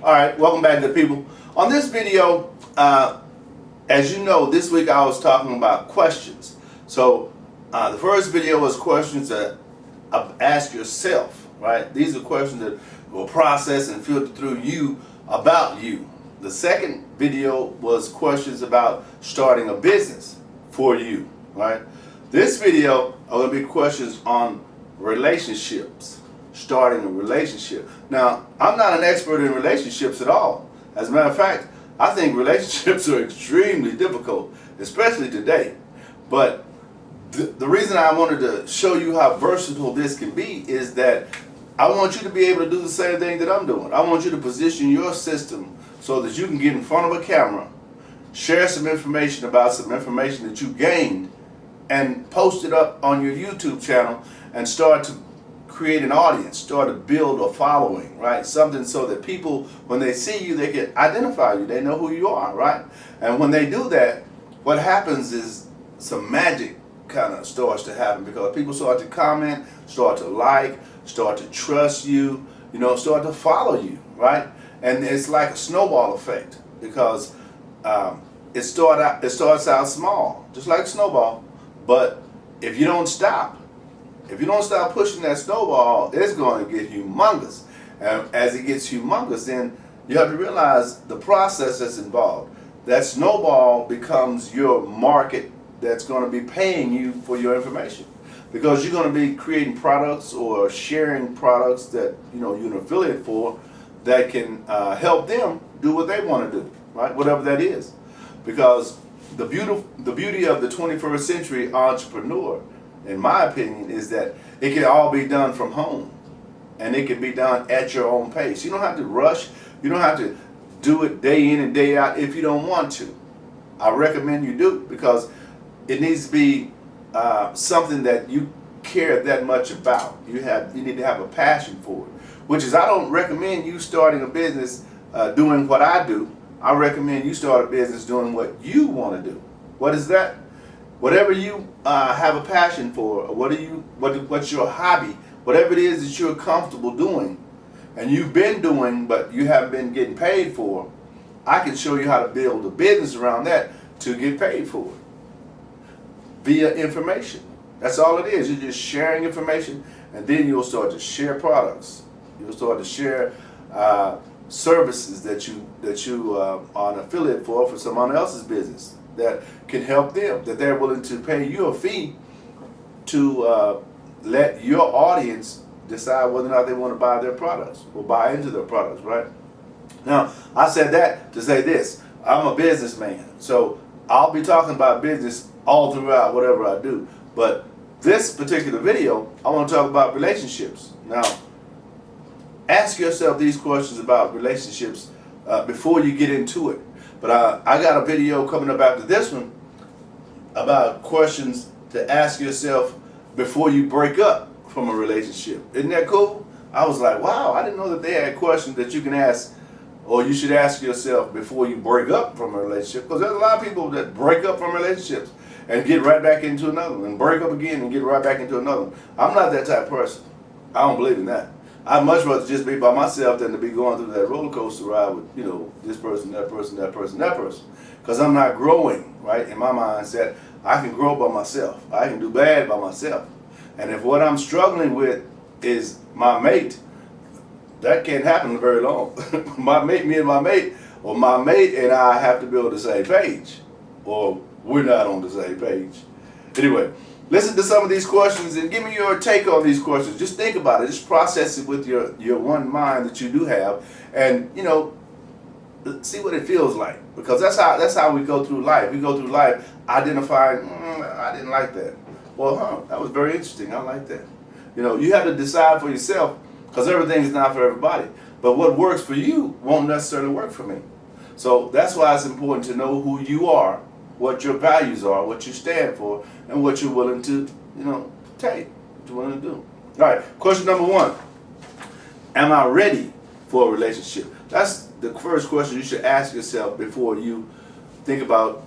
All right, welcome back to the people. On this video, as you know, this week I was talking about questions. So the first video was questions that ask yourself, right? These are questions that will process and filter through you about you. The second video was questions about starting a business for you, right? This video are going to be questions on relationships, starting a relationship. Now, I'm not an expert in relationships at all. As a matter of fact, I think relationships are extremely difficult, especially today. But the reason I wanted to show you how versatile this can be is that I want you to be able to do the same thing that I'm doing. I want you to position your system so that you can get in front of a camera, share some information about some information that you gained, and post it up on your YouTube channel and start to create an audience, start to build a following, right? Something so that people, when they see you, they can identify you. They know who you are, right? And when they do that, what happens is some magic kind of starts to happen because people start to comment, start to like, start to trust you, start to follow you, right? And it's like a snowball effect because it starts out small, just like a snowball. But if you don't stop pushing that snowball, it's going to get humongous. And as it gets humongous, then you have to realize the process that's involved. That snowball becomes your market that's going to be paying you for your information. Because you're going to be creating products or sharing products that you're an affiliate for that can help them do what they want to do, right? Whatever that is. Because the beauty of the 21st century entrepreneur, in my opinion, is that it can all be done from home. And it can be done at your own pace. You don't have to rush. You don't have to do it day in and day out if you don't want to. I recommend you do because it needs to be something that you care that much about. You need to have a passion for it. Which is, I don't recommend you starting a business doing what I do. I recommend you start a business doing what you want to do. What is that? Whatever you have a passion for, what's your hobby, whatever it is that you're comfortable doing, and you've been doing but you haven't been getting paid for, I can show you how to build a business around that to get paid for it via information. That's all it is. You're just sharing information, and then you'll start to share products. You'll start to share services that you are an affiliate for someone else's business that can help them, that they're willing to pay you a fee to let your audience decide whether or not they want to buy their products or buy into their products, right? Now, I said that to say this. I'm a businessman, so I'll be talking about business all throughout whatever I do. But this particular video, I want to talk about relationships. Now, ask yourself these questions about relationships before you get into it. But I got a video coming up after this one about questions to ask yourself before you break up from a relationship. Isn't that cool? I was like, wow, I didn't know that they had questions that you can ask or you should ask yourself before you break up from a relationship. Because there's a lot of people that break up from relationships and get right back into another one, and break up again and get right back into another one. I'm not that type of person. I don't believe in that. I'd much rather just be by myself than to be going through that roller coaster ride with, this person, that person, that person, that person. Because I'm not growing, right? In my mindset, I can grow by myself. I can do bad by myself. And if what I'm struggling with is my mate, that can't happen very long. Me and my mate, or my mate and I have to be on the same page. Or we're not on the same page. Anyway, listen to some of these questions and give me your take on these questions. Just think about it. Just process it with your one mind that you do have, and see what it feels like. Because that's how we go through life. We go through life identifying, I didn't like that. Well, that was very interesting. I like that. You have to decide for yourself because everything is not for everybody. But what works for you won't necessarily work for me. So that's why it's important to know who you are, what your values are, what you stand for, and what you're willing to, take, what you're willing to do. All right, question number 1. Am I ready for a relationship? That's the first question you should ask yourself before you think about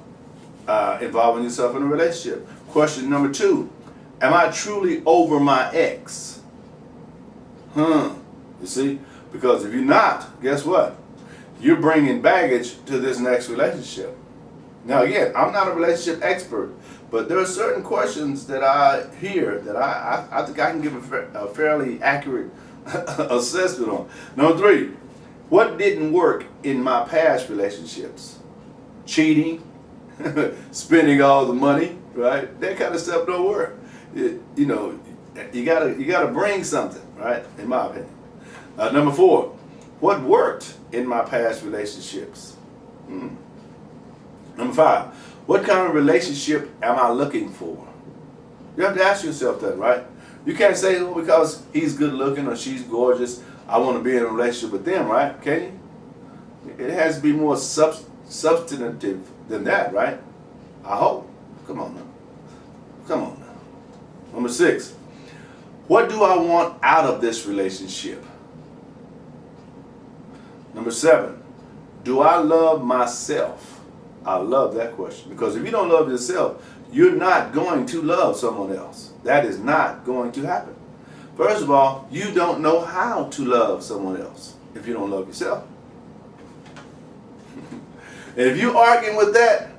involving yourself in a relationship. Question number 2, am I truly over my ex? You see? Because if you're not, guess what? you're bringing baggage to this next relationship. Now, again, I'm not a relationship expert, but there are certain questions that I hear that I think I can give a fairly accurate assessment on. Number 3, what didn't work in my past relationships? Cheating, spending all the money, right? That kind of stuff don't work. You know, you gotta bring something, right? In my opinion. Number 4, what worked in my past relationships? Number 5, what kind of relationship am I looking for? You have to ask yourself that, right? You can't say, well, because he's good looking or she's gorgeous, I want to be in a relationship with them, right? Can you? It has to be more substantive than that, right? I hope. Come on now. Come on now. Number 6, what do I want out of this relationship? Number 7, do I love myself? I love that question, because if you don't love yourself, you're not going to love someone else. That is not going to happen. First of all, you don't know how to love someone else if you don't love yourself. And if you're arguing with that,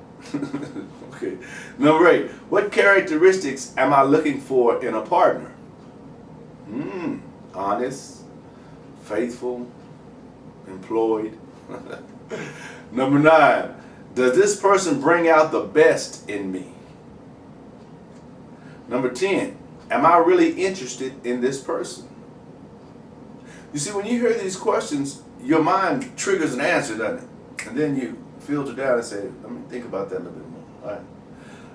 okay. Number 8, what characteristics am I looking for in a partner? Honest, faithful, employed. Number 9, does this person bring out the best in me? Number 10, am I really interested in this person? You see, when you hear these questions, your mind triggers an answer, doesn't it? And then you filter down and say, let me think about that a little bit more. All right.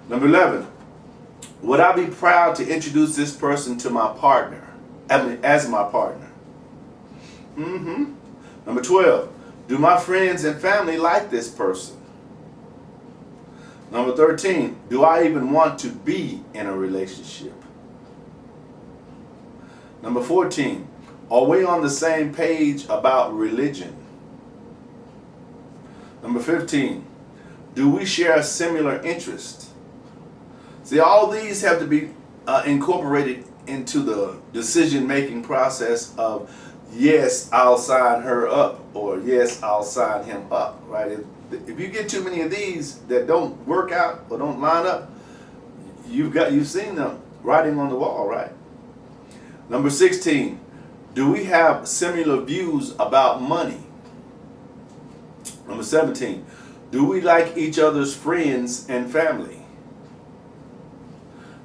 Number 11, would I be proud to introduce this person to my partner? As my partner. Number 12, do my friends and family like this person? Number 13, do I even want to be in a relationship? Number 14, are we on the same page about religion? Number 15, do we share a similar interest? See, all these have to be incorporated into the decision-making process of, yes, I'll sign her up, or yes, I'll sign him up, right? If you get too many of these that don't work out or don't line up, you've seen them writing on the wall, right? Number 16, do we have similar views about money? Number 17, do we like each other's friends and family?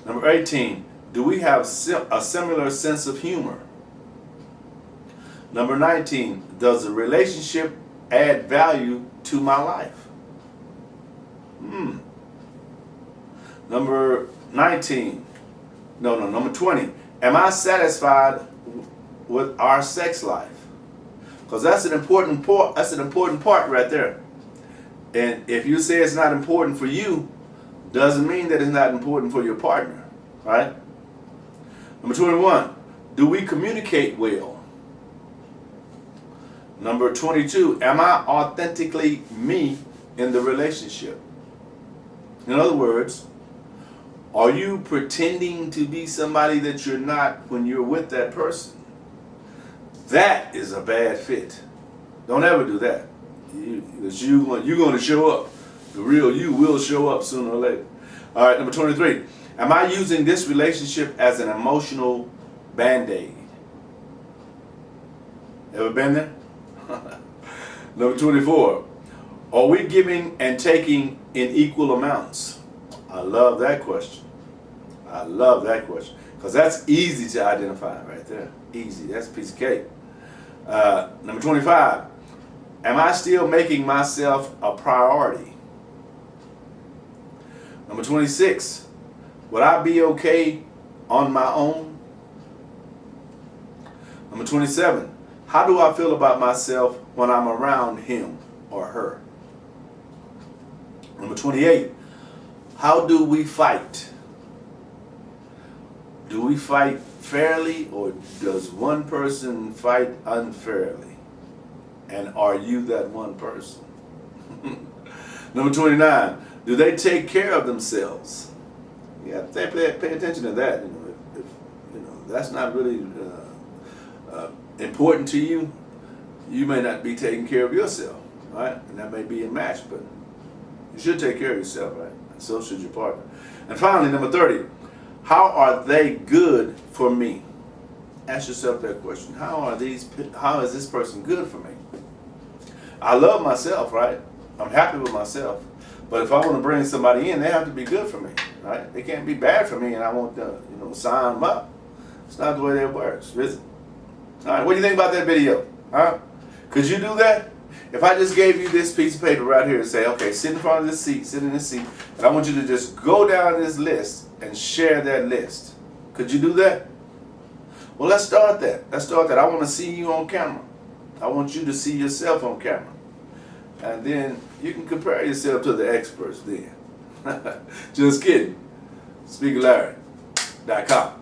Number 18, do we have a similar sense of humor? Number 19, does the relationship add value to my life? Number 20, am I satisfied with our sex life? Because that's an important part. That's an important part right there. And if you say it's not important for you, doesn't mean that it's not important for your partner, right? Number 21, do we communicate well? Number 22, am I authentically me in the relationship? In other words, are you pretending to be somebody that you're not when you're with that person? That is a bad fit. Don't ever do that. You're going to show up. The real you will show up sooner or later. All right, number 23. Am I using this relationship as an emotional Band-Aid? Ever been there? Number 24. Are we giving and taking in equal amounts? I love that question. I love that question. Because that's easy to identify right there. Easy. That's a piece of cake. Number 25. Am I still making myself a priority? Number 26. Would I be okay on my own? Number 27. How do I feel about myself when I'm around him or her? Number 28. How do we fight? Do we fight fairly, or does one person fight unfairly? And are you that one person? Number 29. Do they take care of themselves? Yeah, pay attention to that. If that's not really important to you, you may not be taking care of yourself, right? And that may be a match, but you should take care of yourself, right? And so should your partner. And finally, number 30, how are they good for me? Ask yourself that question. How is this person good for me? I love myself, right? I'm happy with myself. But if I want to bring somebody in, they have to be good for me, right? They can't be bad for me and I want to, sign them up. It's not the way that works, is it? All right, what do you think about that video? Huh? Could you do that? If I just gave you this piece of paper right here and say, okay, sit in front of this seat, sit in this seat, and I want you to just go down this list and share that list. Could you do that? Well, let's start that. I want to see you on camera. I want you to see yourself on camera. And then you can compare yourself to the experts then. Just kidding. SpeakerLarry.com